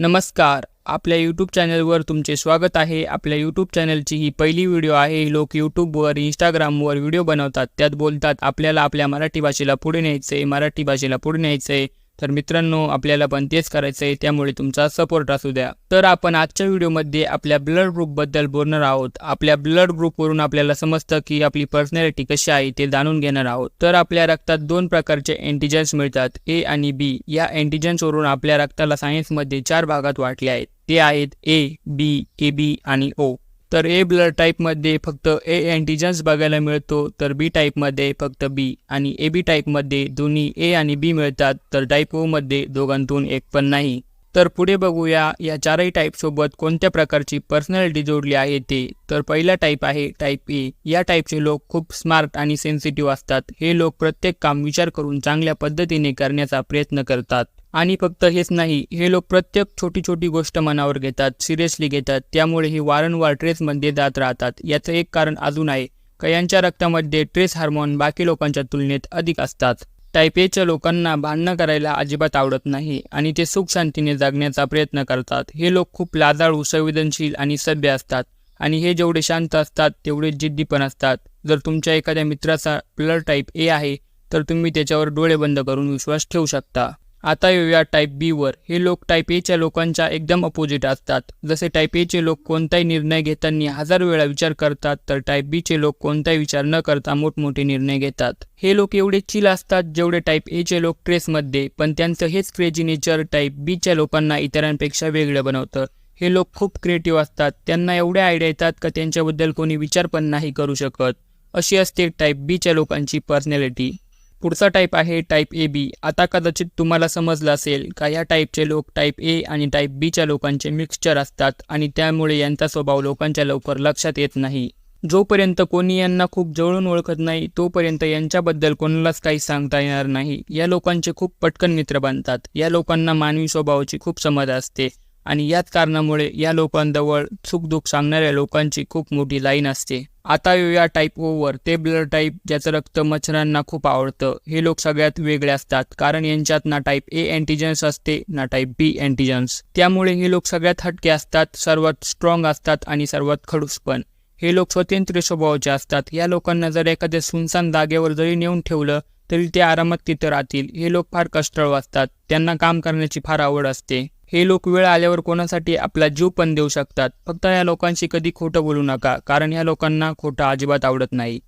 नमस्कार. आपल्या यूट्यूब चॅनलवर तुमचे स्वागत आहे. आपल्या यूट्यूब चॅनलची ही पहिली व्हिडिओ आहे. लोक यूट्यूबवर, इंस्टाग्रामवर व्हिडिओ बनवतात. त्यात बोलतात आपल्याला आपल्या मराठी भाषेला पुढे न्यायचं आहे, मराठी भाषेला पुढे न्यायचं आहे. तर मित्रांनो, आपल्याला पण तेच करायचं आहे. त्यामुळे तुमचा सपोर्ट असू द्या. तर आपण आजच्या व्हिडिओमध्ये आपल्या ब्लड ग्रुपबद्दल बोलणार आहोत. आपल्या ब्लड ग्रुपवरून आपल्याला समजतं की आपली पर्सनॅलिटी कशी आहे ते जाणून घेणार आहोत. तर आपल्या रक्तात दोन प्रकारचे अँटीजन्स मिळतात, ए आणि बी. या अँटीजन्सवरून आपल्या रक्ताला सायन्समध्ये 4 भागात वाटले आहेत. ते आहेत ए, बी, AB आणि O. तर ए ब्लड टाईपमध्ये फक्त ए अँटीजन्स बघायला मिळतो, तर बी टाईपमध्ये फक्त बी आणि AB टाईपमध्ये दोन्ही ए आणि बी मिळतात, तर टाईप O मध्ये दोघांतून एक पण नाही. तर पुढे बघूया या चारही टाईपसोबत कोणत्या प्रकारची पर्सनॅलिटी जोडली आहे ते. तर पहिला टाईप आहे टाईप ए. या टाईपचे लोक खूप स्मार्ट आणि सेन्सिटिव्ह असतात. हे लोक प्रत्येक काम विचार करून चांगल्या पद्धतीने करण्याचा प्रयत्न करतात. आणि फक्त हेच नाही, हे लोक प्रत्येक छोटी गोष्ट मनावर घेतात, सिरियसली घेतात. त्यामुळे हे वारंवार ट्रेसमध्ये जात राहतात. याचं एक कारण अजून आहे, यांच्या रक्तामध्ये ट्रेस हार्मोन बाकी लोकांच्या तुलनेत अधिक असतात. टाईप एच्या लोकांना भांडणं करायला अजिबात आवडत नाही आणि ते सुख शांतीने जगण्याचा प्रयत्न करतात. हे लोक खूप लाजाळू, संवेदनशील आणि सभ्य असतात आणि हे जेवढे शांत असतात तेवढे जिद्दी पण असतात. जर तुमच्या एखाद्या मित्राचा ब्लड टाईप ए आहे तर तुम्ही त्याच्यावर डोळे बंद करून विश्वास ठेवू शकता. आता येऊया टाईप बी वर. हे लोक टाईप एच्या लोकांच्या एकदम अपोजिट असतात. जसे टाईप एचे लोक कोणताही निर्णय घेताना 1000 वेळा विचार करतात, तर टाईप बीचे लोक कोणताही विचार न करता मोठमोठे निर्णय घेतात. हे लोक एवढे चिल असतात जेवढे टाईप एचे लोक ट्रेसमध्ये, पण त्यांचं हेच क्रेजी नेचर टाईप बीच्या लोकांना इतरांपेक्षा वेगळं बनवतं. हे लोक खूप क्रिएटिव्ह असतात. त्यांना एवढ्या आयडिया येतात का त्यांच्याबद्दल कोणी विचार पण नाही करू शकत. अशी असते टाईप बीच्या लोकांची पर्सनॅलिटी. पुढचा टाईप आहे टाईप AB. आता कदाचित तुम्हाला समजलं असेल का या टाईपचे लोक टाईप ए आणि टाईप बीच्या लोकांचे मिक्सचर असतात आणि त्यामुळे यांचा स्वभाव लोकांच्या लवकर लक्षात येत नाही. जोपर्यंत कोणी यांना खूप जवळून ओळखत नाही तोपर्यंत यांच्याबद्दल कोणालाच काही सांगता येणार नाही. या लोकांचे खूप पटकन मित्र बनतात. या लोकांना मानवी स्वभावाची खूप समज असते आणि याच कारणामुळे या लोकांजवळ सुखदुःख सांगणाऱ्या लोकांची खूप मोठी लाईन असते. आता येऊया टाईप O वर. ते ब्लड टाईप ज्याचं रक्त मच्छरांना खूप आवडतं. हे लोक सगळ्यात वेगळे असतात कारण यांच्यात ना टाईप ए अँटीजन्स असते ना टाईप बी अँटीजन्स. त्यामुळे हे लोक सगळ्यात हटके असतात, सर्वात स्ट्रॉंग असतात आणि सर्वात खडूस पण. हे लोक स्वतंत्र स्वभावाचे असतात. या लोकांना जर एखाद्या सुनसान जागेवर जरी नेऊन ठेवलं तरी ते आरामात तिथं राहतील. हे लोक फार कष्टाळू असतात. त्यांना काम करण्याची फार आवड असते. हे लोक वेळ आल्यावर कोणासाठी आपला जीव पण देऊ शकतात. फक्त या लोकांशी कधी खोटं बोलू नका, कारण या लोकांना खोटं अजिबात आवडत नाही.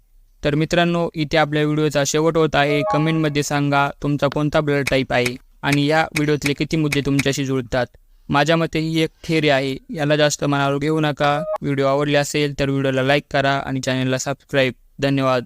तर मित्रांनो, इथे आपल्या व्हिडिओचा शेवट होत आहे. कमेंटमध्ये सांगा तुमचा कोणता ब्लड टाईप आहे आणि या व्हिडिओतले किती मुद्दे तुमच्याशी जुळतात. माझ्या मते ही एक थिअरी आहे, याला जास्त मनावर घेऊ नका. व्हिडिओ आवडले असेल तर व्हिडिओला लाईक करा आणि चॅनलला सबस्क्राईब. धन्यवाद.